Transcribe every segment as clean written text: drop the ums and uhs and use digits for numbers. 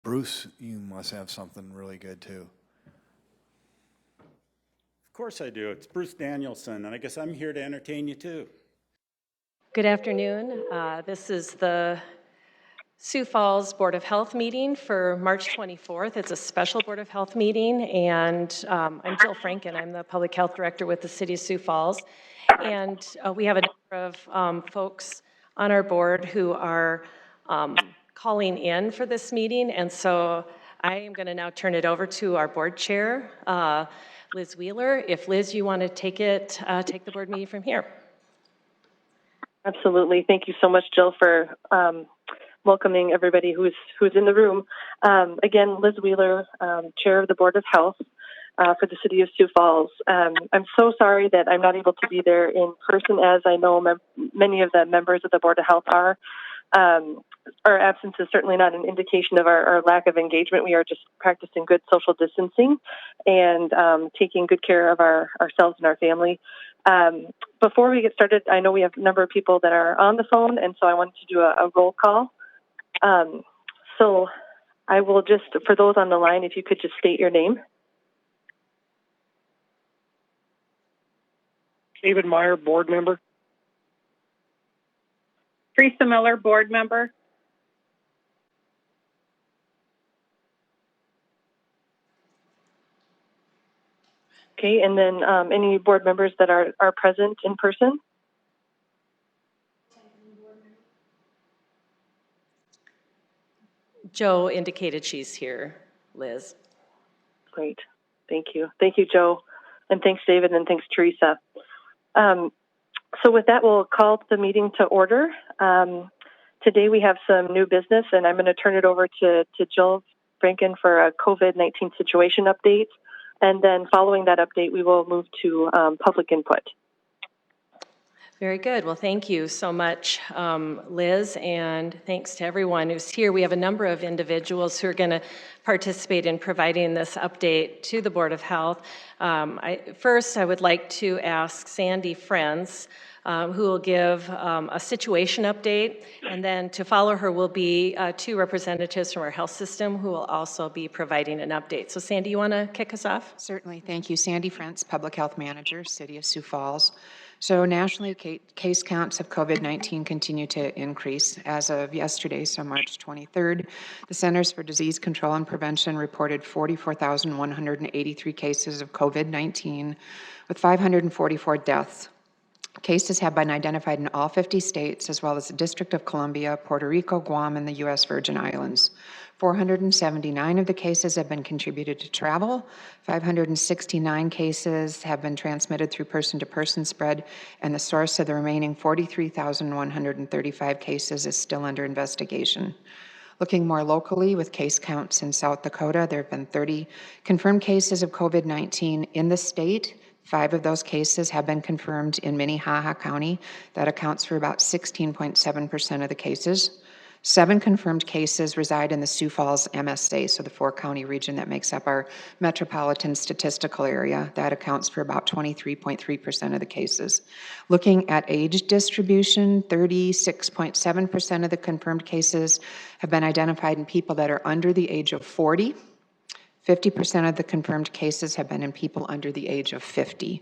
Bruce, you must have something really good too. Of course I do. It's Bruce Danielson, and I guess I'm here to entertain you too. Good afternoon. This is the Sioux Falls Board of Health meeting for March 24th. It's a special Board of Health meeting, and I'm Jill Franken. I'm the Public Health Director with the City of Sioux Falls. And we have a number of folks on our board who are calling in for this meeting, and so I am going to now turn it over to our board chair, Liz Wheeler. If Liz, you want to take the board meeting from here. Absolutely. Thank you so much, Jill, for welcoming everybody who's in the room. Again, Liz Wheeler, Chair of the Board of Health for the City of Sioux Falls. I'm so sorry that I'm not able to be there in person, as I know many of the members of the Board of Health are. Our absence is certainly not an indication of our lack of engagement. We are just practicing good social distancing and taking good care of ourselves and our family. Before we get started, I know we have a number of people that are on the phone, and so I wanted to do a roll call. So I will just, for those on the line, if you could just state your name. David Meyer, board member. Teresa Miller, board member. Okay, and then any board members that are present in person? Joe indicated she's here, Liz. Great, thank you. Thank you, Joe, and thanks, David, and thanks, Teresa. So with that, we'll call the meeting to order. Today we have some new business, and I'm going to turn it over to Jill Franken for a COVID-19 situation update. And then following that update, we will move to public input. Very good. Well, thank you so much, Liz, and thanks to everyone who's here. We have a number of individuals who are going to participate in providing this update to the Board of Health. First, I would like to ask Sandy Friends, who will give a situation update, and then to follow her will be two representatives from our health system who will also be providing an update. So Sandy, you want to kick us off? Certainly. Thank you. Sandy Friends, Public Health Manager, City of Sioux Falls. So nationally, case counts of COVID-19 continue to increase. As of yesterday, so March 23rd, the Centers for Disease Control and Prevention reported 44,183 cases of COVID-19 with 544 deaths. Cases have been identified in all 50 states, as well as the District of Columbia, Puerto Rico, Guam, and the U.S. Virgin Islands. 479 of the cases have been contributed to travel. 569 cases have been transmitted through person-to-person spread, and the source of the remaining 43,135 cases is still under investigation. Looking more locally, with case counts in South Dakota, there have been 30 confirmed cases of COVID-19 in the state. 5 of those cases have been confirmed in Minnehaha County. That accounts for about 16.7% of the cases. 7 confirmed cases reside in the Sioux Falls MSA, so the 4-county region that makes up our metropolitan statistical area. That accounts for about 23.3% of the cases. Looking at age distribution, 36.7% of the confirmed cases have been identified in people that are under the age of 40. 50% of the confirmed cases have been in people under the age of 50.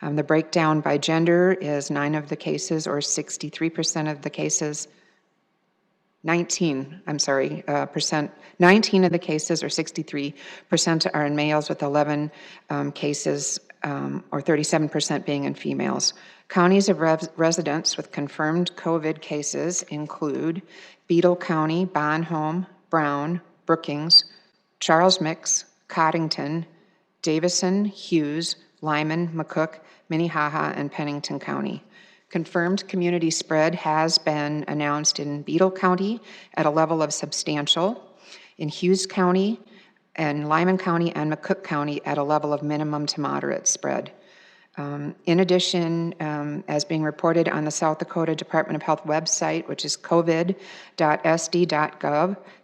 The breakdown by gender is 9 of the cases, or 63% of the cases. 19 of the cases, or 63%, are in males, with 11 cases, or 37%, being in females. Counties of residence with confirmed COVID cases include Beadle County, Bonhomme, Brown, Brookings, Charles Mix, Coddington, Davison, Hughes, Lyman, McCook, Minnehaha, and Pennington County. Confirmed community spread has been announced in Beadle County at a level of substantial, in Hughes County and Lyman County and McCook County at a level of minimum to moderate spread. In addition, as being reported on the South Dakota Department of Health website, which is covid.sd.gov,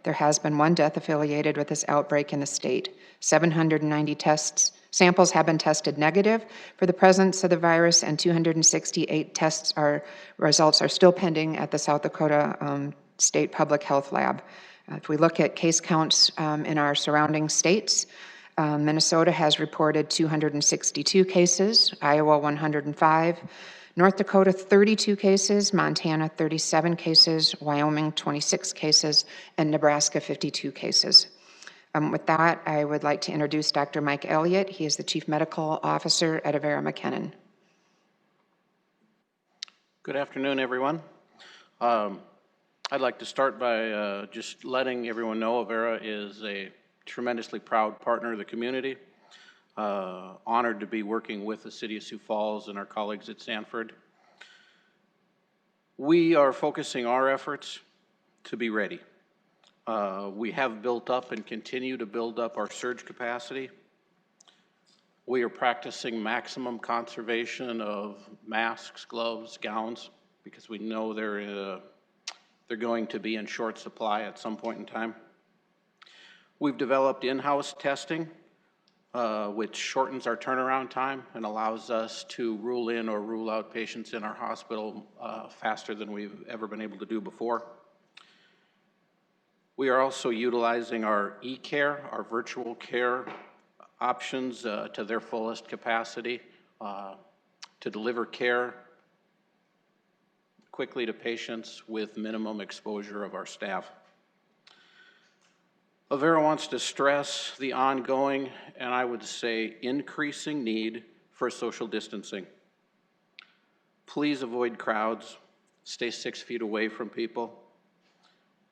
there has been 1 death affiliated with this outbreak in the state. 790 samples have been tested negative for the presence of the virus, and 268 results are still pending at the South Dakota State Public Health Lab. If we look at case counts in our surrounding states, Minnesota has reported 262 cases, Iowa 105, North Dakota 32 cases, Montana 37 cases, Wyoming 26 cases, and Nebraska 52 cases. With that, I would like to introduce Dr. Mike Elliott. He is the Chief Medical Officer at Avera McKinnon. Good afternoon, everyone. I'd like to start by just letting everyone know Avera is a tremendously proud partner of the community. Honored to be working with the City of Sioux Falls and our colleagues at Sanford. We are focusing our efforts to be ready. We have built up and continue to build up our surge capacity. We are practicing maximum conservation of masks, gloves, gowns, because we know they're going to be in short supply at some point in time. We've developed in-house testing, which shortens our turnaround time and allows us to rule in or rule out patients in our hospital faster than we've ever been able to do before. We are also utilizing our e-care, our virtual care options to their fullest capacity to deliver care quickly to patients with minimum exposure of our staff. Avera wants to stress the ongoing, and I would say increasing need for social distancing. Please avoid crowds, stay 6 feet away from people.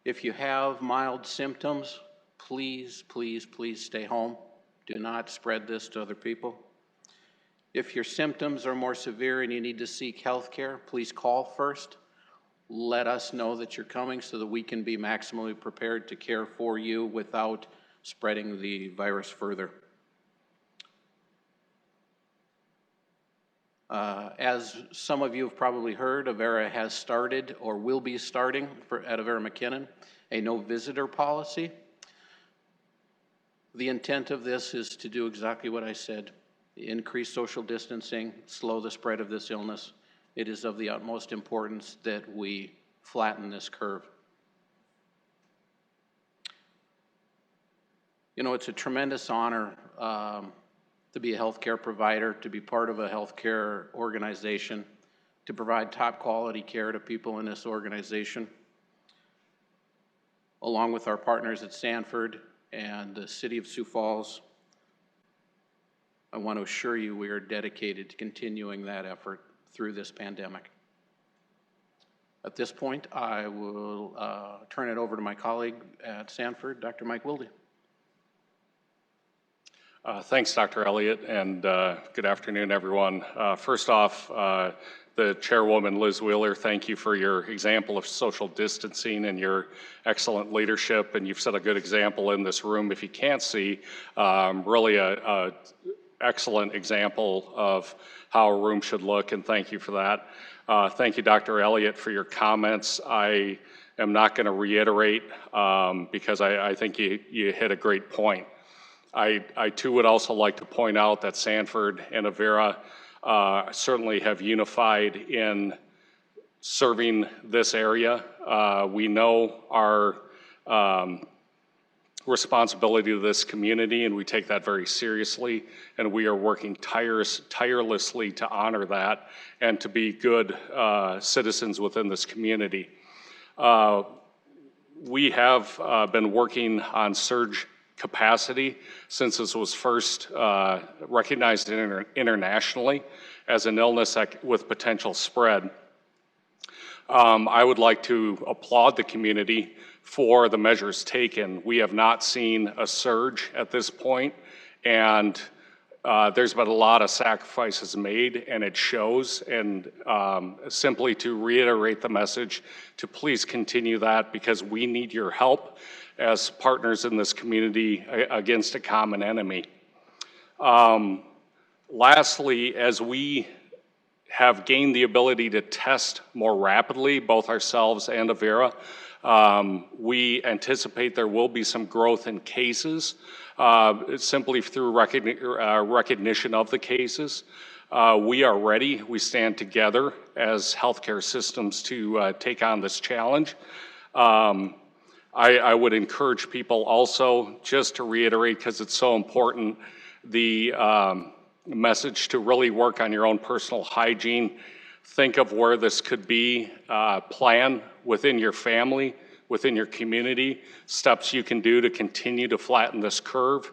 If you have mild symptoms, please, please, please stay home. Do not spread this to other people. If your symptoms are more severe and you need to seek health care, please call first. Let us know that you're coming so that we can be maximally prepared to care for you without spreading the virus further. As some of you have probably heard, Avera has started or will be starting at Avera McKinnon a no visitor policy. The intent of this is to do exactly what I said, increase social distancing, slow the spread of this illness. It is of the utmost importance that we flatten this curve. You know, it's a tremendous honor to be a healthcare provider, to be part of a healthcare organization, to provide top quality care to people in this organization. Along with our partners at Sanford and the City of Sioux Falls, I want to assure you we are dedicated to continuing that effort through this pandemic. At this point, I will turn it over to my colleague at Sanford, Dr. Mike Wilde. Thanks, Dr. Elliott, and good afternoon, everyone. First off, the chairwoman, Liz Wheeler, thank you for your example of social distancing and your excellent leadership, and you've set a good example in this room. If you can't see, really a excellent example of how a room should look, and thank you for that. Thank you, Dr. Elliott, for your comments. I am not going to reiterate because I think you hit a great point. I too would also like to point out that Sanford and Avera certainly have unified in serving this area. We know our responsibility to this community, and we take that very seriously, and we are working tirelessly to honor that and to be good citizens within this community. We have been working on surge capacity since this was first recognized internationally as an illness with potential spread. I would like to applaud the community for the measures taken. We have not seen a surge at this point, and there's been a lot of sacrifices made, and it shows. And simply to reiterate the message, to please continue that, because we need your help as partners in this community against a common enemy. Lastly, as we have gained the ability to test more rapidly, both ourselves and Avera, we anticipate there will be some growth in cases simply through recognition of the cases. We are ready. We stand together as healthcare systems to take on this challenge. I would encourage people also, just to reiterate, because it's so important, the message to really work on your own personal hygiene. Think of where this could be, plan within your family, within your community, steps you can do to continue to flatten this curve,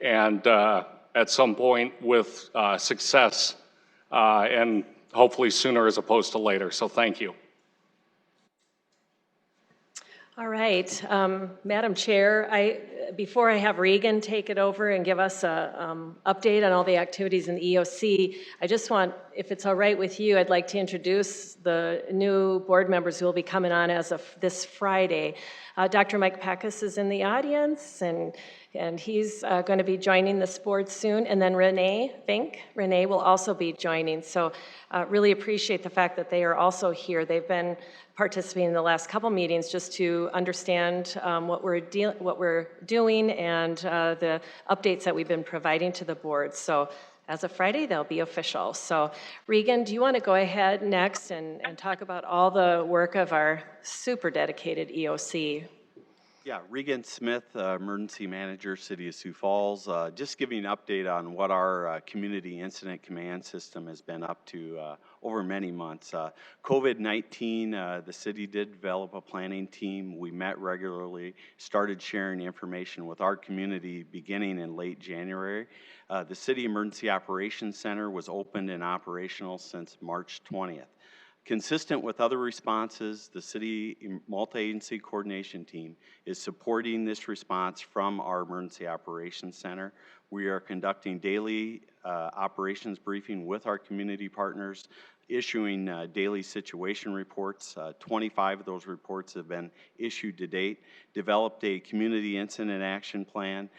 and at some point with success, and hopefully sooner as opposed to later. So thank you. All right, Madam Chair, before I have Regan take it over and give us an update on all the activities in the EOC, I just want, if it's all right with you, I'd like to introduce the new board members who will be coming on as of this Friday. Dr. Mike Peckus is in the audience, and he's going to be joining this board soon. And then Renee Fink, Renee will also be joining. So really appreciate the fact that they are also here. They've been participating in the last couple meetings just to understand what we're doing and the updates that we've been providing to the board. So as of Friday, they'll be official. So Regan, do you want to go ahead next and talk about all the work of our super dedicated EOC? Yeah, Regan Smith, Emergency Manager, City of Sioux Falls. Just giving an update on what our Community Incident Command System has been up to over many months. COVID-19, the city did develop a planning team. We met regularly, started sharing information with our community beginning in late January. The City Emergency Operations Center was opened and operational since March 20th. Consistent with other responses, the City Multi-Agency Coordination Team is supporting this response from our Emergency Operations Center. We are conducting daily operations briefing with our community partners, issuing daily situation reports. 25 of those reports have been issued to date, developed a community incident action plan,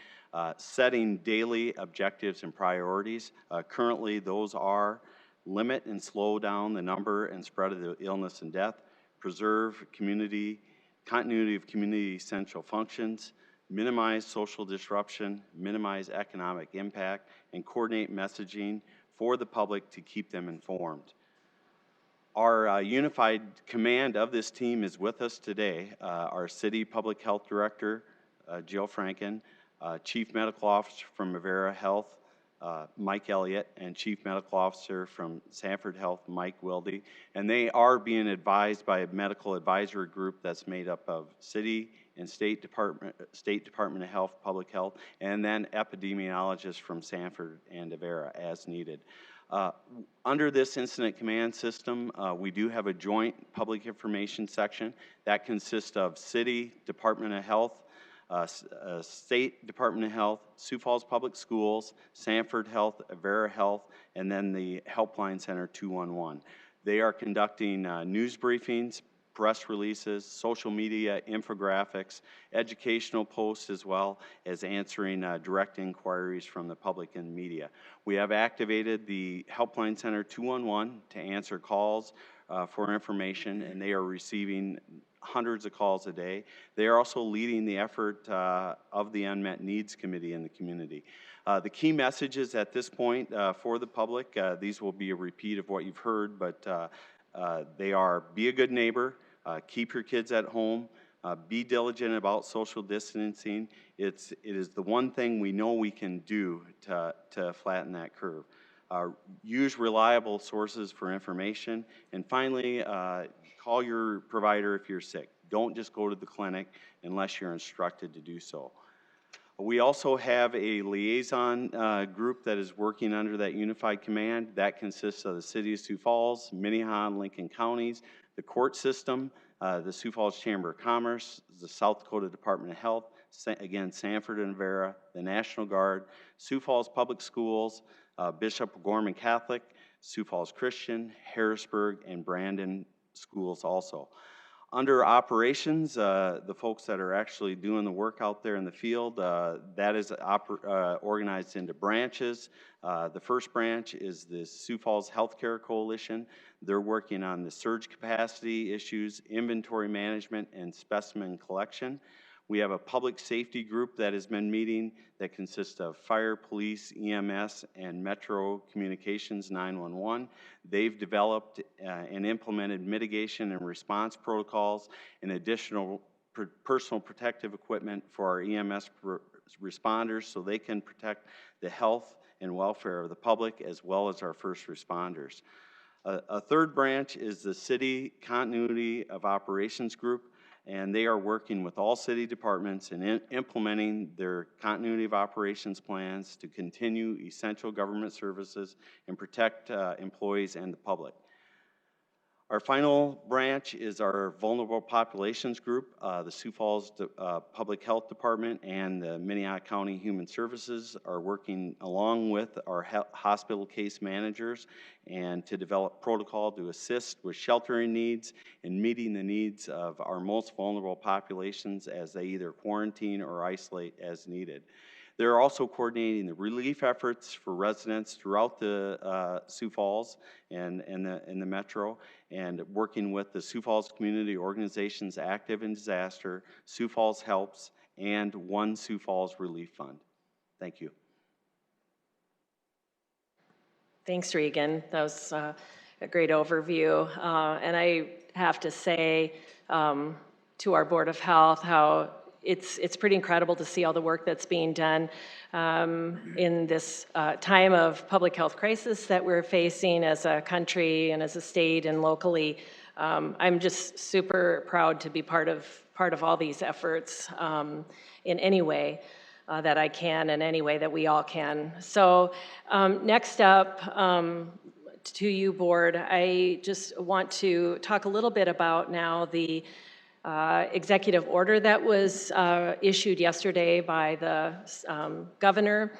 setting daily objectives and priorities. Currently, those are limit and slow down the number and spread of the illness and death, preserve continuity of community essential functions, minimize social disruption, minimize economic impact, and coordinate messaging for the public to keep them informed. Our unified command of this team is with us today. Our City Public Health Director, Jill Franken, Chief Medical Officer from Avera Health, Mike Elliott, and Chief Medical Officer from Sanford Health, Mike Wilde, and they are being advised by a medical advisory group that's made up of City and State Department of Health, Public Health, and then epidemiologists from Sanford and Avera as needed. Under this incident command system, we do have a joint public information section that consists of City, Department of Health, State Department of Health, Sioux Falls Public Schools, Sanford Health, Avera Health, and then the Helpline Center 211. They are conducting news briefings, press releases, social media, infographics, educational posts, as well as answering direct inquiries from the public and media. We have activated the Helpline Center 211 to answer calls for information, and they are receiving hundreds of calls a day. They are also leading the effort of the Unmet Needs Committee in the community. The key messages at this point for the public, these will be a repeat of what you've heard, but they are: be a good neighbor, keep your kids at home, be diligent about social distancing. It is the one thing we know we can do to flatten that curve. Use reliable sources for information, and finally, call your provider if you're sick. Don't just go to the clinic unless you're instructed to do so. We also have a liaison group that is working under that unified command. That consists of the City of Sioux Falls, Minnehaha and Lincoln counties, the court system, the Sioux Falls Chamber of Commerce, the South Dakota Department of Health, again, Sanford and Avera, the National Guard, Sioux Falls Public Schools, Bishop Gorman Catholic, Sioux Falls Christian, Harrisburg, and Brandon schools also. Under operations, the folks that are actually doing the work out there in the field, that is organized into branches. The first branch is the Sioux Falls Healthcare Coalition. They're working on the surge capacity issues, inventory management, and specimen collection. We have a public safety group that has been meeting that consists of fire, police, EMS, and Metro Communications 911. They've developed and implemented mitigation and response protocols and additional personal protective equipment for our EMS responders so they can protect the health and welfare of the public as well as our first responders. A third branch is the City Continuity of Operations Group, and they are working with all city departments in implementing their continuity of operations plans to continue essential government services and protect employees and the public. Our final branch is our Vulnerable Populations Group. The Sioux Falls Public Health Department and the Minnehaha County Human Services are working along with our hospital case managers and to develop protocol to assist with sheltering needs and meeting the needs of our most vulnerable populations as they either quarantine or isolate as needed. They're also coordinating the relief efforts for residents throughout the Sioux Falls and the metro, and working with the Sioux Falls community organizations active in disaster, Sioux Falls Helps, and One Sioux Falls Relief Fund. Thank you. Thanks, Regan. That was a great overview. And I have to say to our Board of Health how it's pretty incredible to see all the work that's being done in this time of public health crisis that we're facing as a country and as a state and locally. I'm just super proud to be part of all these efforts in any way that I can, in any way that we all can. So next up, to you, Board, I just want to talk a little bit about now the executive order that was issued yesterday by the governor.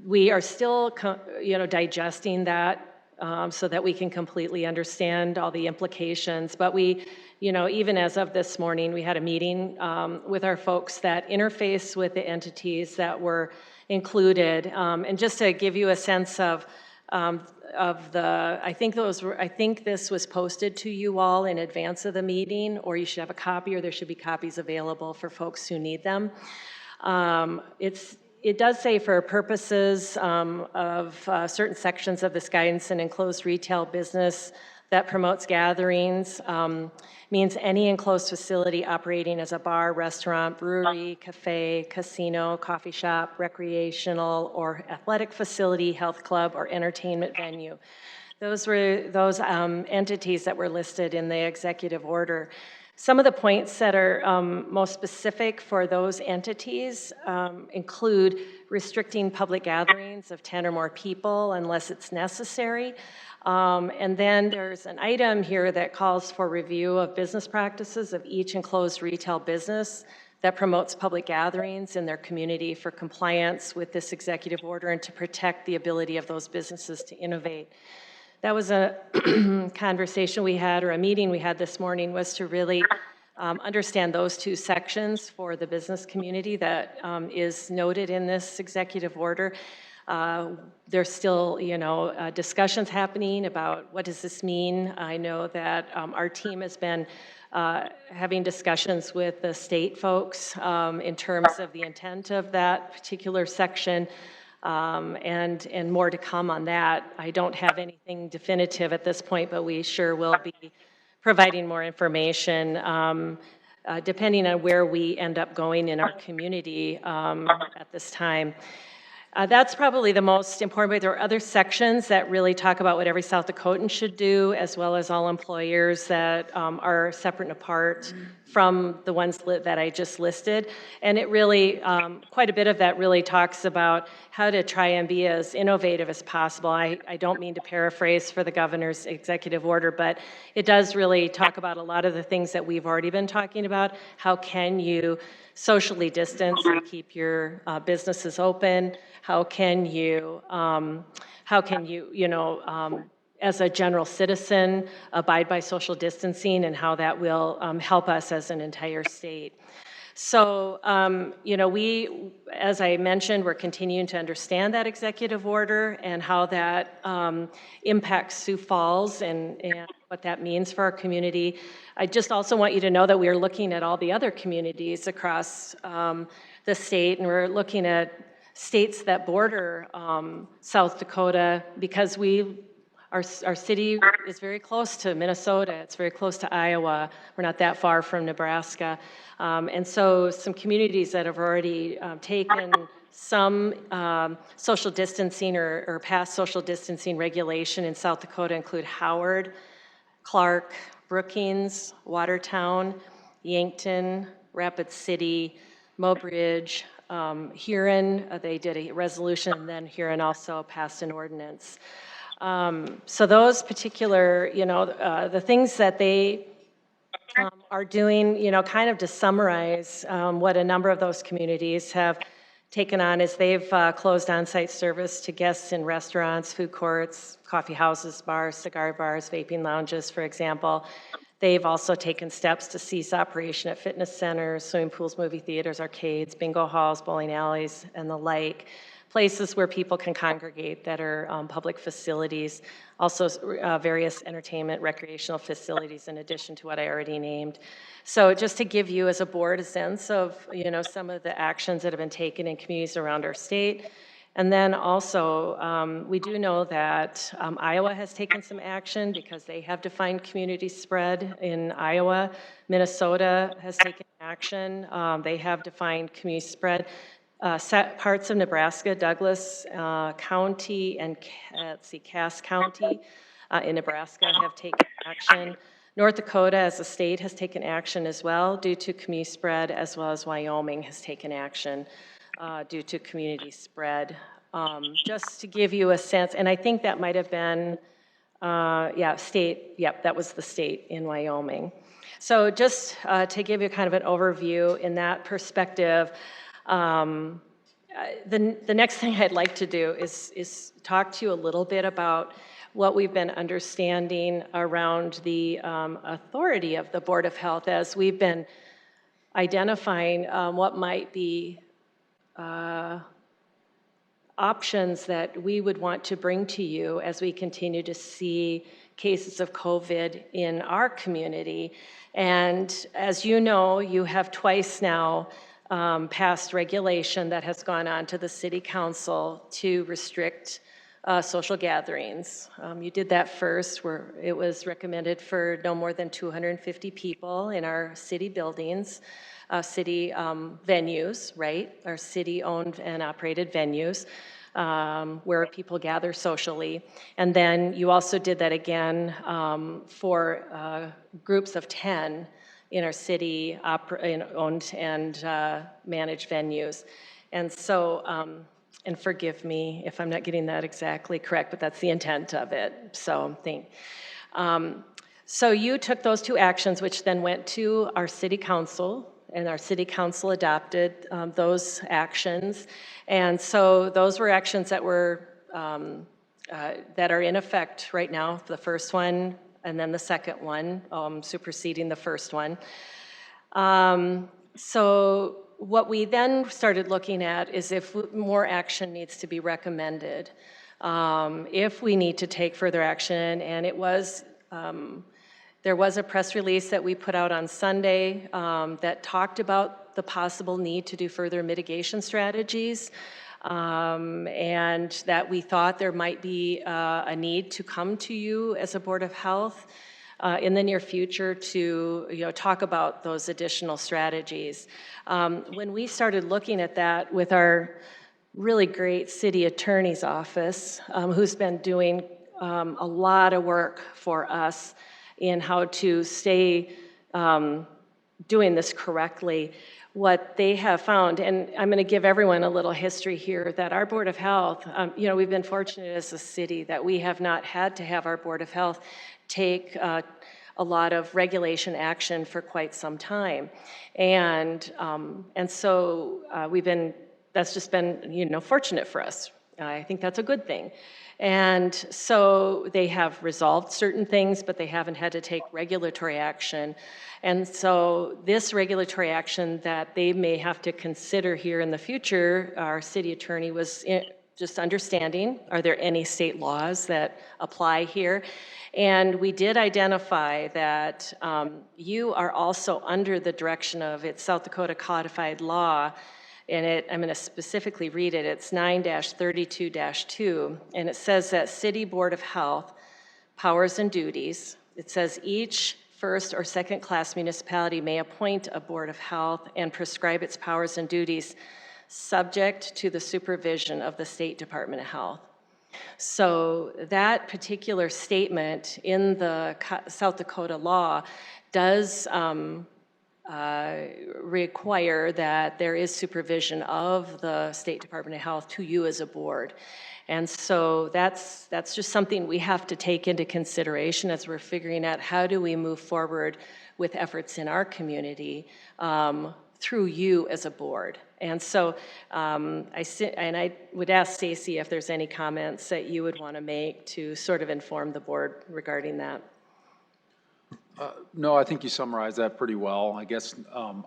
We are still, digesting that so that we can completely understand all the implications. But we, even as of this morning, we had a meeting with our folks that interface with the entities that were included. And just to give you a sense of I think this was posted to you all in advance of the meeting, or you should have a copy, or there should be copies available for folks who need them. It does say for purposes of certain sections of this guidance, an enclosed retail business that promotes gatherings means any enclosed facility operating as a bar, restaurant, brewery, cafe, casino, coffee shop, recreational or athletic facility, health club, or entertainment venue. Those were those entities that were listed in the executive order. Some of the points that are most specific for those entities include restricting public gatherings of 10 or more people unless it's necessary. And then there's an item here that calls for review of business practices of each enclosed retail business that promotes public gatherings in their community for compliance with this executive order and to protect the ability of those businesses to innovate. That was a conversation we had, or a meeting we had this morning, was to really understand those two sections for the business community that is noted in this executive order. There's still, discussions happening about what does this mean. I know that our team has been having discussions with the state folks in terms of the intent of that particular section. And more to come on that. I don't have anything definitive at this point, but we sure will be providing more information depending on where we end up going in our community at this time. That's probably the most important, but there are other sections that really talk about what every South Dakotan should do, as well as all employers that are separate and apart from the ones that I just listed. And it really, quite a bit of that really talks about how to try and be as innovative as possible. I don't mean to paraphrase for the governor's executive order, but it does really talk about a lot of the things that we've already been talking about. How can you socially distance and keep your businesses open? How can you, as a general citizen, abide by social distancing, and how that will help us as an entire state? So, we, as I mentioned, we're continuing to understand that executive order and how that impacts Sioux Falls and what that means for our community. I just also want you to know that we are looking at all the other communities across the state, and we're looking at states that border South Dakota, because we Our city is very close to Minnesota. It's very close to Iowa. We're not that far from Nebraska. And so some communities that have already taken some social distancing or past social distancing regulation in South Dakota include Howard, Clark, Brookings, Watertown, Yankton, Rapid City, Mobridge, Huron, they did a resolution, and then Huron also passed an ordinance. So those particular, the things that they are doing, kind of to summarize what a number of those communities have taken on is they've closed on-site service to guests in restaurants, food courts, coffee houses, bars, cigar bars, vaping lounges, for example. They've also taken steps to cease operation at fitness centers, swimming pools, movie theaters, arcades, bingo halls, bowling alleys, and the like. Places where people can congregate that are public facilities, also various entertainment, recreational facilities in addition to what I already named. So just to give you as a board a sense of, some of the actions that have been taken in communities around our state. And then also, we do know that Iowa has taken some action because they have defined community spread in Iowa. Minnesota has taken action. They have defined community spread. Parts of Nebraska, Douglas County and Cass County in Nebraska have taken action. North Dakota as a state has taken action as well due to community spread, as well as Wyoming has taken action due to community spread. Just to give you a sense, and I think that might have been, that was the state in Wyoming. So just to give you kind of an overview in that perspective, the next thing I'd like to do is talk to you a little bit about what we've been understanding around the authority of the Board of Health as we've been identifying what might be options that we would want to bring to you as we continue to see cases of COVID in our community. And as you know, you have twice now passed regulation that has gone on to the City Council to restrict social gatherings. You did that first where it was recommended for no more than 250 people in our city buildings, city venues, right? Our city-owned and operated venues where people gather socially. And then you also did that again for groups of 10 in our city owned and managed venues. And so, and forgive me if I'm not getting that exactly correct, but that's the intent of it. So so you took those two actions, which then went to our city council, and our city council adopted those actions. And so those were actions that were that are in effect right now. The first one, and then the second one, superseding the first one. So what we then started looking at is if more action needs to be recommended, if we need to take further action, and it was, there was a press release that we put out on Sunday that talked about the possible need to do further mitigation strategies, and that we thought there might be a need to come to you as a Board of Health in the near future to talk about those additional strategies. When we started looking at that with our really great city attorney's office, who's been doing a lot of work for us in how to stay doing this correctly, what they have found, and I'm going to give everyone a little history here, that our Board of Health, we've been fortunate as a city that we have not had to have our Board of Health take a lot of regulation action for quite some time. And so that's just been, fortunate for us. I think that's a good thing. And so they have resolved certain things, but they haven't had to take regulatory action. And so this regulatory action that they may have to consider here in the future, our city attorney was just understanding, are there any state laws that apply here? And we did identify that you are also under the direction of its South Dakota codified law, and I'm going to specifically read it. It's 9-32-2, and it says that City Board of Health powers and duties. It says each first or second class municipality may appoint a Board of Health and prescribe its powers and duties subject to the supervision of the State Department of Health. So that particular statement in the South Dakota law does require that there is supervision of the State Department of Health to you as a board. And so that's just something we have to take into consideration as we're figuring out how do we move forward with efforts in our community through you as a board. And so I would ask Stacy if there's any comments that you would want to make to sort of inform the board regarding that. No, I think you summarized that pretty well. I guess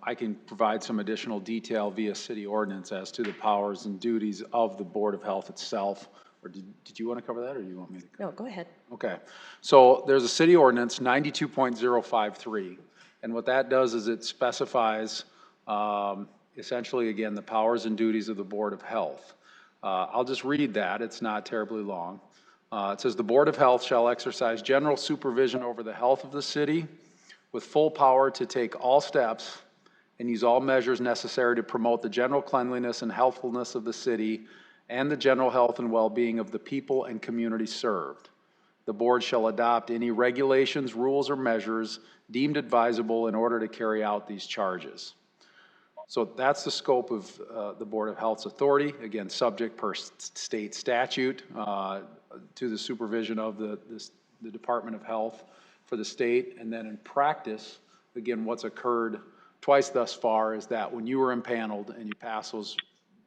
I can provide some additional detail via city ordinance as to the powers and duties of the Board of Health itself. Or did you want to cover that, or do you want me to? No, go ahead. Okay. So there's a city ordinance 92.053, and what that does is it specifies essentially, again, the powers and duties of the Board of Health. I'll just read that. It's not terribly long. It says, the Board of Health shall exercise general supervision over the health of the city with full power to take all steps and use all measures necessary to promote the general cleanliness and healthfulness of the city and the general health and well-being of the people and community served. The board shall adopt any regulations, rules, or measures deemed advisable in order to carry out these charges. So that's the scope of the Board of Health's authority, again, subject per state statute to the supervision of the Department of Health for the state. And then in practice, again, what's occurred twice thus far is that when you were impaneled and you pass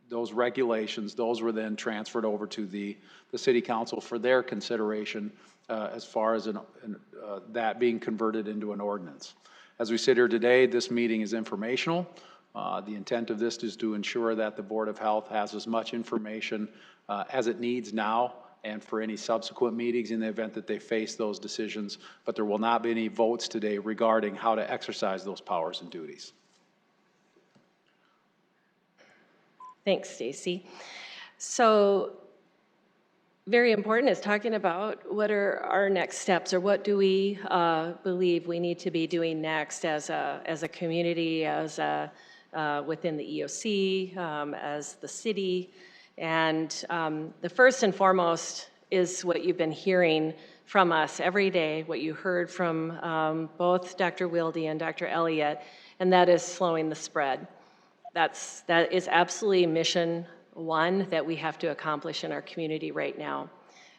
those regulations, those were then transferred over to the city council for their consideration as far as that being converted into an ordinance. As we sit here today, this meeting is informational. The intent of this is to ensure that the Board of Health has as much information as it needs now and for any subsequent meetings in the event that they face those decisions, but there will not be any votes today regarding how to exercise those powers and duties. Thanks, Stacy. So very important is talking about what are our next steps, or what do we believe we need to be doing next as a community, as within the EOC, as the city. And the first and foremost is what you've been hearing from us every day, what you heard from both Dr. Wilde and Dr. Elliott, and that is slowing the spread. That is absolutely mission one that we have to accomplish in our community right now.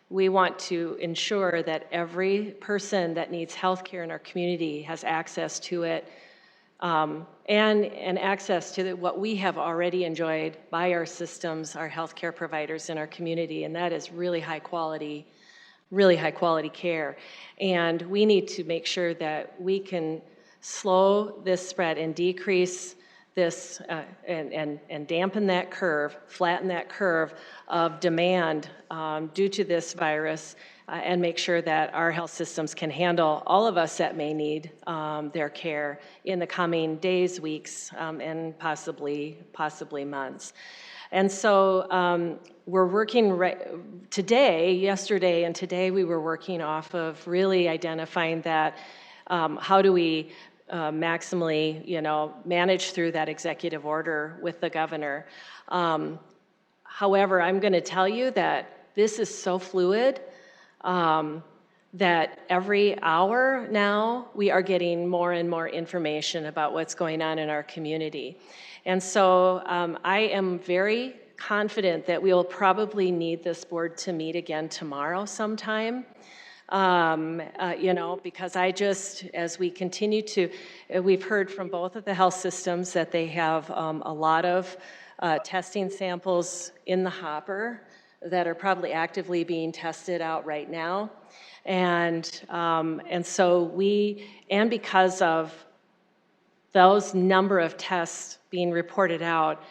We want to ensure that every person that needs health care in our community has access to it, and access to what we have already enjoyed by our systems, our healthcare providers in our community, and that is really high quality care. And we need to make sure that we can slow this spread and decrease this and dampen that curve, flatten that curve of demand due to this virus, and make sure that our health systems can handle all of us that may need their care in the coming days, weeks, and possibly months. And so we're working yesterday and today we were working off of really identifying that how do we maximally, manage through that executive order with the governor. However, I'm going to tell you that this is so fluid that every hour now we are getting more and more information about what's going on in our community. And so I am very confident that we will probably need this board to meet again tomorrow sometime. Because as we continue we've heard from both of the health systems that they have a lot of testing samples in the hopper that are probably actively being tested out right now. And so because of those number of tests being reported out,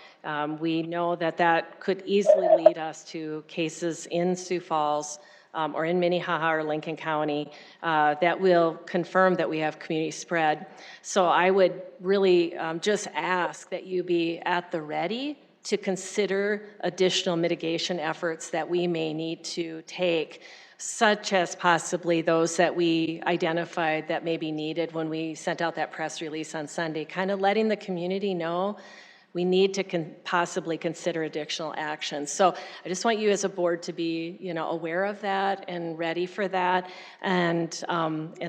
we know that could easily lead us to cases in Sioux Falls or in Minnehaha or Lincoln County that will confirm that we have community spread. So I would really just ask that you be at the ready to consider additional mitigation efforts that we may need to take such as possibly those that we identified that may be needed when we sent out that press release on Sunday, kind of letting the community know we need to possibly consider additional actions. So I just want you as a board to be, aware of that and ready for that, and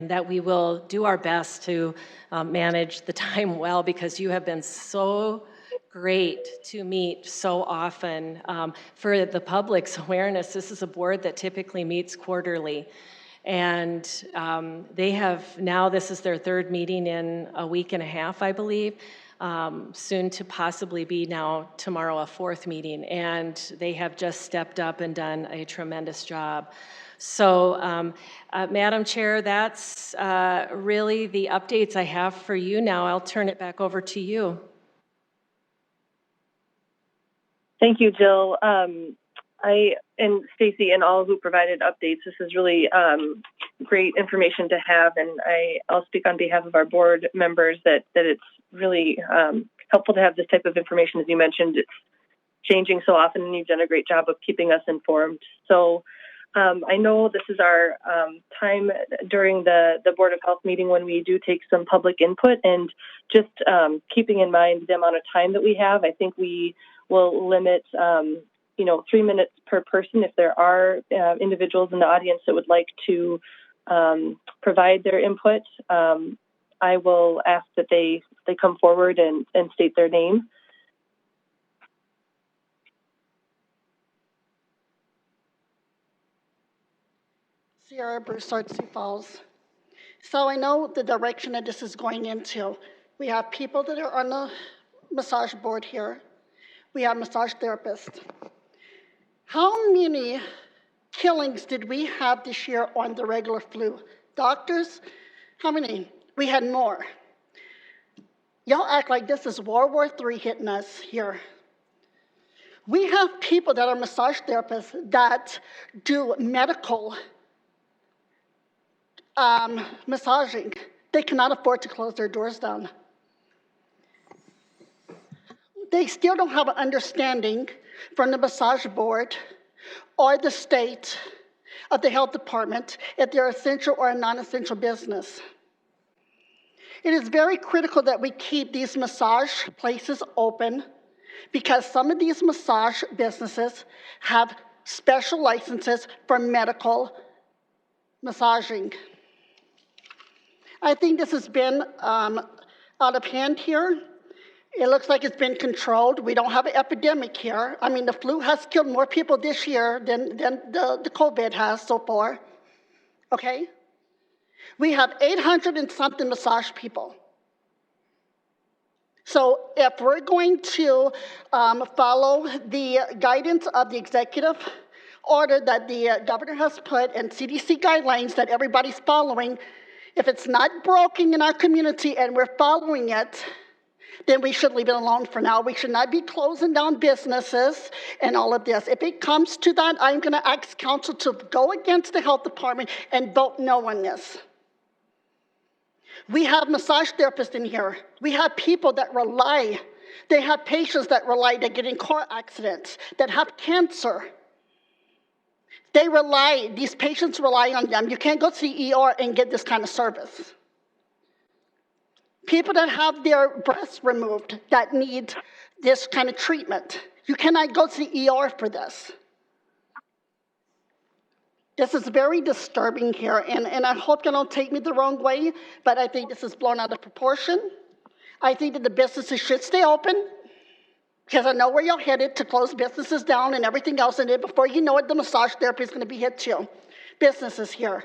that we will do our best to manage the time well, because you have been so great to meet so often. For the public's awareness, this is a board that typically meets quarterly. And they have now, this is their third meeting in a week and a half, I believe. Soon to possibly be now tomorrow a fourth meeting, and they have just stepped up and done a tremendous job. So, Madam Chair, that's really the updates I have for you now. I'll turn it back over to you. Thank you, Jill. I and Stacy and all who provided updates. This is really great information to have, and I'll speak on behalf of our board members that it's really helpful to have this type of information. As you mentioned, it's changing so often, and you've done a great job of keeping us informed. So I know this is our time during the Board of Health meeting when we do take some public input, and just keeping in mind the amount of time that we have, I think we will limit 3 minutes per person. If there are individuals in the audience that would like to provide their input, I will ask that they come forward and state their name. Sierra Broussard, Sioux Falls. So I know the direction that this is going into. We have people that are on the massage board here. We have massage therapists. How many killings did we have this year on the regular flu? Doctors, how many? We had more. Y'all act like this is World War III hitting us here. We have people that are massage therapists that do medical massaging. They cannot afford to close their doors down. They still don't have an understanding from the massage board or the state of the health department if they're essential or a non-essential business. It is very critical that we keep these massage places open, because some of these massage businesses have special licenses for medical massaging. I think this has been out of hand here. It looks like it's been controlled. We don't have an epidemic here. I mean, the flu has killed more people this year than the COVID has so far, okay? We have 800 and something massage people. So if we're going to follow the guidance of the executive order that the governor has put and CDC guidelines that everybody's following, if it's not broken in our community and we're following it, then we should leave it alone for now. We should not be closing down businesses and all of this. If it comes to that, I'm going to ask council to go against the health department and vote no on this. We have massage therapists in here. We have people that rely. They have patients that rely, that get in car accidents, that have cancer. They rely, these patients rely on them. You can't go to the ER and get this kind of service. People that have their breasts removed that need this kind of treatment. You cannot go to the ER for this. This is very disturbing here, and I hope you don't take me the wrong way, but I think this is blown out of proportion. I think that the businesses should stay open, because I know where you're headed, to close businesses down and everything else, and then before you know it, the massage therapy is going to be hit too. Businesses here.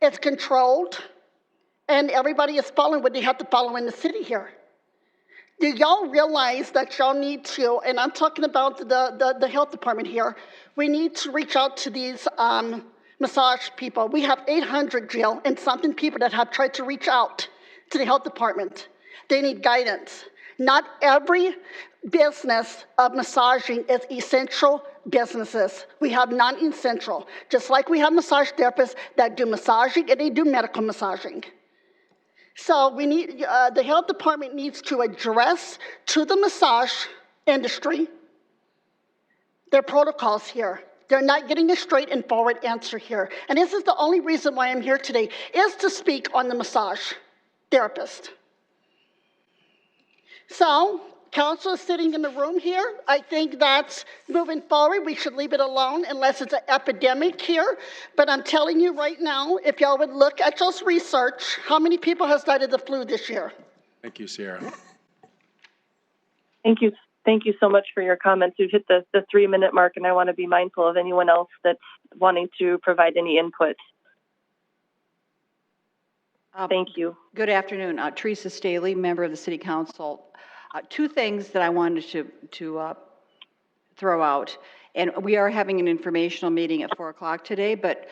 It's controlled, and everybody is following what they have to follow in the city here. Do y'all realize that y'all need to, and I'm talking about the health department here, we need to reach out to these massage people. We have 800, Jill, and something people that have tried to reach out to the health department. They need guidance. Not every business of massaging is essential businesses. We have non-essential, just like we have massage therapists that do massaging and they do medical massaging. So we need, the health department needs to address to the massage industry their protocols here. They're not getting a straight and forward answer here. And this is the only reason why I'm here today, is to speak on the massage therapist. So, council is sitting in the room here. I think that's moving forward. We should leave it alone unless it's an epidemic here. But I'm telling you right now, if y'all would look at y'all's research, how many people has died of the flu this year? Thank you, Sierra. Thank you. Thank you so much for your comments. We've hit the 3-minute mark, and I want to be mindful of anyone else that's wanting to provide any input. Thank you. Good afternoon. Teresa Staley, member of the City Council. Two things that I wanted to throw out. And we are having an informational meeting at 4 o'clock today, but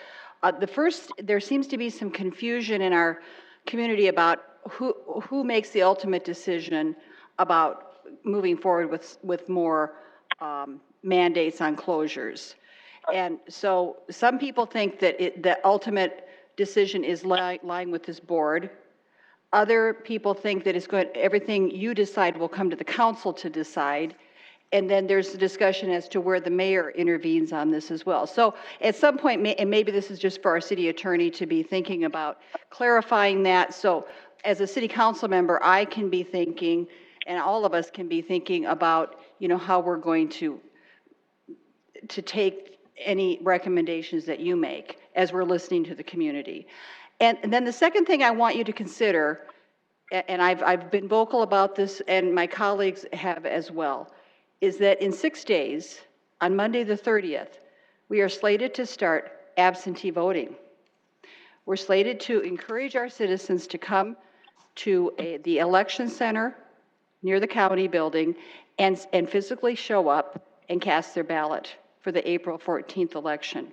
the first, there seems to be some confusion in our community about who makes the ultimate decision about moving forward with more mandates on closures. And so some people think that the ultimate decision is lying with this board. Other people think that everything you decide will come to the council to decide. And then there's the discussion as to where the mayor intervenes on this as well. So at some point, and maybe this is just for our city attorney to be thinking about clarifying that. So as a city council member, I can be thinking, and all of us can be thinking about, how we're going to take any recommendations that you make as we're listening to the community. And then the second thing I want you to consider, and I've been vocal about this and my colleagues have as well, is that in 6 days, on Monday the 30th, we are slated to start absentee voting. We're slated to encourage our citizens to come to the election center near the county building and physically show up and cast their ballot for the April 14th election.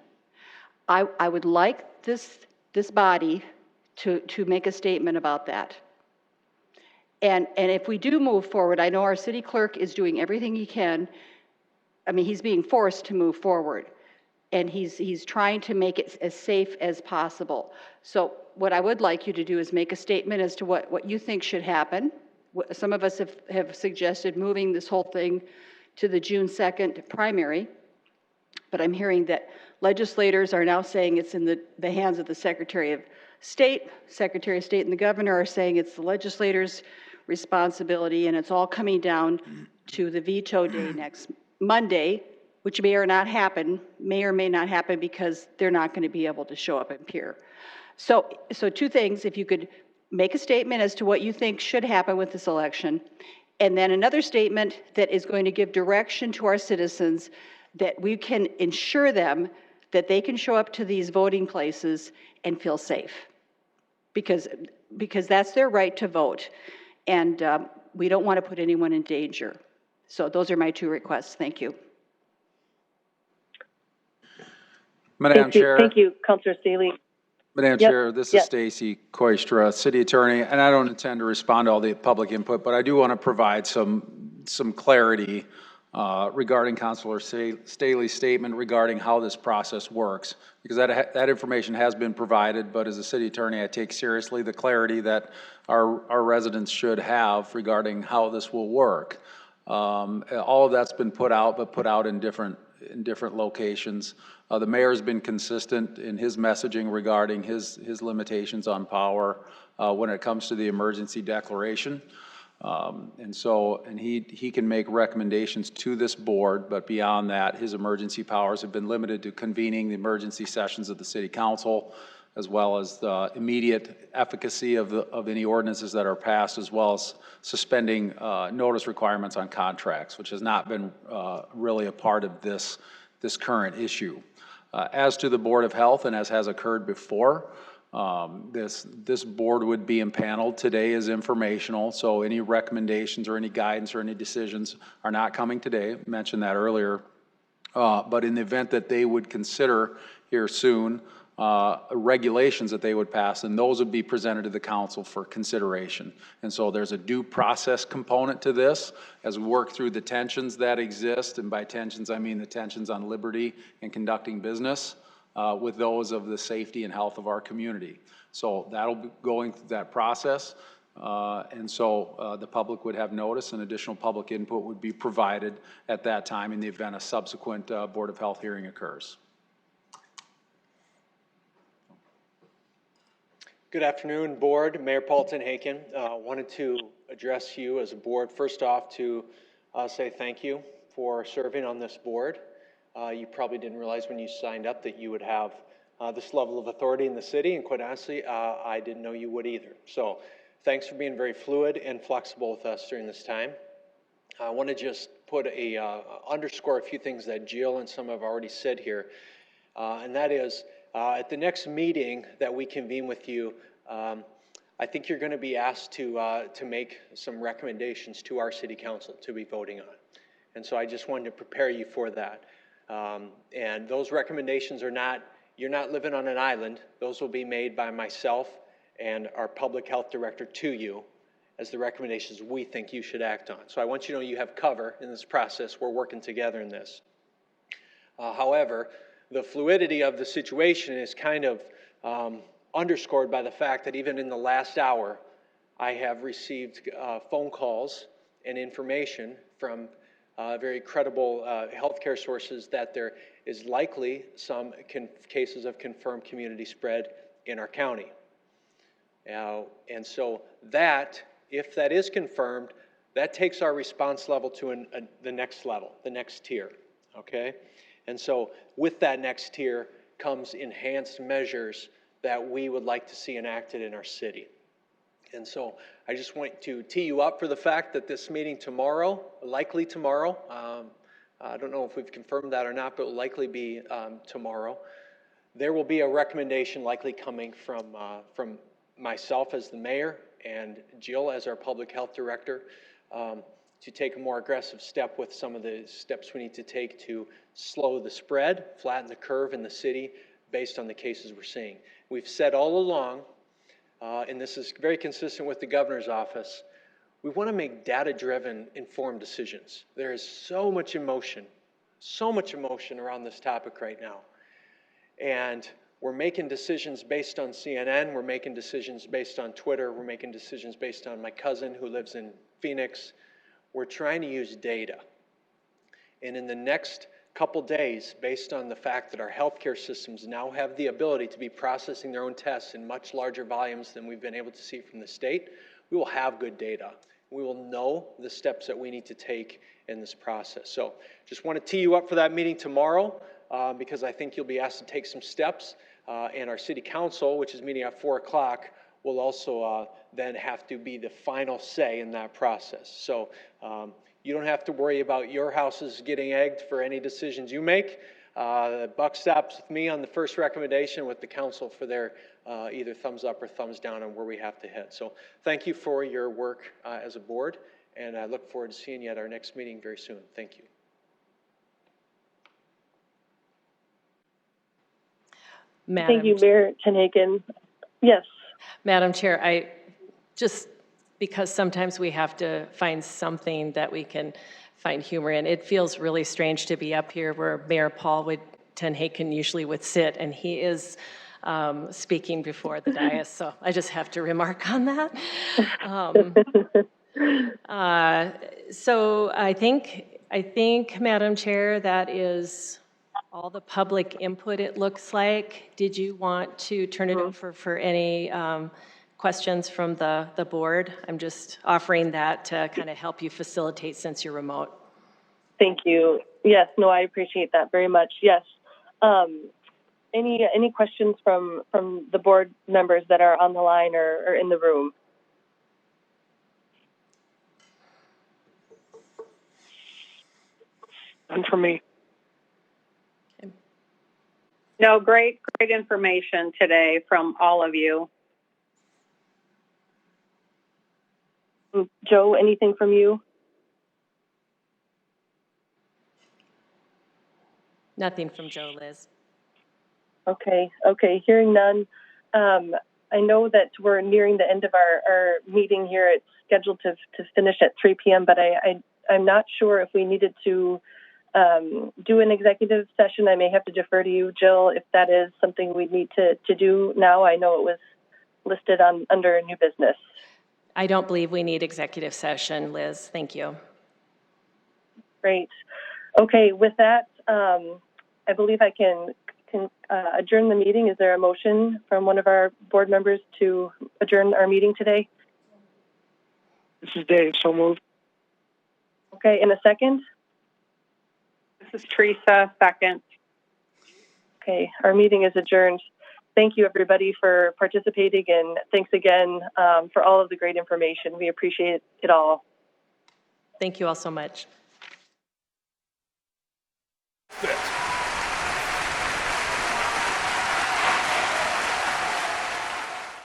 I would like this body to make a statement about that. And if we do move forward, I know our city clerk is doing everything he can. I mean, he's being forced to move forward, and he's trying to make it as safe as possible. So what I would like you to do is make a statement as to what you think should happen. Some of us have suggested moving this whole thing to the June 2nd primary, but I'm hearing that legislators are now saying it's in the hands of the Secretary of State. Secretary of State and the governor are saying it's the legislators' responsibility, and it's all coming down to the veto day next Monday, which may or may not happen because they're not going to be able to show up and appear. So two things, if you could make a statement as to what you think should happen with this election, and then another statement that is going to give direction to our citizens that we can ensure them that they can show up to these voting places and feel safe, because that's their right to vote, and we don't want to put anyone in danger. So those are my two requests. Thank you. Madam Chair. Thank you, Councilor Staley. Madam Chair, this is Stacy Koistra, City Attorney, and I don't intend to respond to all the public input, but I do want to provide some clarity regarding Councilor Staley's statement regarding how this process works, because that information has been provided, but as a City Attorney, I take seriously the clarity that our residents should have regarding how this will work. All of that's been put out, but put out in different locations. The mayor's been consistent in his messaging regarding his limitations on power when it comes to the emergency declaration. And he can make recommendations to this board, but beyond that, his emergency powers have been limited to convening the emergency sessions of the City Council, as well as the immediate efficacy of any ordinances that are passed, as well as suspending notice requirements on contracts, which has not been really a part of this current issue. As to the Board of Health, and as has occurred before, this board would be impaneled today as informational, so any recommendations or any guidance or any decisions are not coming today. I mentioned that earlier. But in the event that they would consider here soon regulations that they would pass, and those would be presented to the council for consideration. And so there's a due process component to this as we work through the tensions that exist, and by tensions I mean the tensions on liberty and conducting business with those of the safety and health of our community. So that'll be going through that process. And so the public would have notice and additional public input would be provided at that time in the event a subsequent Board of Health hearing occurs. Good afternoon, Board. Mayor Paulton Aiken. Wanted to address you as a board. First off, to say thank you for serving on this board. You probably didn't realize when you signed up that you would have this level of authority in the city, and quite honestly, I didn't know you would either. So thanks for being very fluid and flexible with us during this time. I want to just put underscore a few things that Jill and some have already said here, and that is, at the next meeting that we convene with you, I think you're going to be asked to make some recommendations to our city council to be voting on. And so I just wanted to prepare you for that. And those recommendations are not, you're not living on an island. Those will be made by myself and our public health director to you as the recommendations we think you should act on. So I want you to know you have cover in this process. We're working together in this. However, the fluidity of the situation is kind of underscored by the fact that even in the last hour, I have received phone calls and information from very credible healthcare sources that there is likely some cases of confirmed community spread in our county. And so that, if that is confirmed, that takes our response level to the next level, the next tier, okay? And so with that next tier comes enhanced measures that we would like to see enacted in our city. And so I just want to tee you up for the fact that this meeting tomorrow, likely tomorrow, I don't know if we've confirmed that or not, but it will likely be tomorrow, there will be a recommendation likely coming from myself as the mayor and Jill as our public health director to take a more aggressive step with some of the steps we need to take to slow the spread, flatten the curve in the city based on the cases we're seeing. We've said all along, and this is very consistent with the governor's office, we want to make data-driven, informed decisions. There is so much emotion around this topic right now. And we're making decisions based on CNN, we're making decisions based on Twitter, we're making decisions based on my cousin who lives in Phoenix. We're trying to use data. And in the next couple days, based on the fact that our healthcare systems now have the ability to be processing their own tests in much larger volumes than we've been able to see from the state, we will have good data. We will know the steps that we need to take in this process. So just want to tee you up for that meeting tomorrow because I think you'll be asked to take some steps. And our city council, which is meeting at 4 o'clock, will also then have to be the final say in that process. So you don't have to worry about your houses getting egged for any decisions you make. The buck stops with me on the first recommendation, with the council for their either thumbs up or thumbs down on where we have to head. So thank you for your work as a board, and I look forward to seeing you at our next meeting very soon. Thank you. Madam Thank you, Mayor Aiken. Yes. Madam Chair, because sometimes we have to find something that we can find humor in. It feels really strange to be up here where Mayor Paul Aiken usually would sit, and he is speaking before the dais, so I just have to remark on that. So I think, Madam Chair, that is all the public input, it looks like. Did you want to turn it over for any questions from the board? I'm just offering that to kind of help you facilitate since you're remote. Thank you. Yes, no, I appreciate that very much. Yes. Any questions from the board members that are on the line or in the room? None for me. No, great information today from all of you. Joe, anything from you? Nothing from Joe, Liz. Okay, hearing none. I know that we're nearing the end of our meeting here. It's scheduled to finish at 3 p.m., but I'm not sure if we needed to do an executive session. I may have to defer to you, Jill, if that is something we need to do now. I know it was listed under new business. I don't believe we need executive session, Liz. Thank you. Great. Okay, with that, I believe I can adjourn the meeting. Is there a motion from one of our board members to adjourn our meeting today? This is Dave, so moved. Okay, in a second? This is Teresa, second. Okay, our meeting is adjourned. Thank you, everybody, for participating, and thanks again for all of the great information. We appreciate it all. Thank you all so much.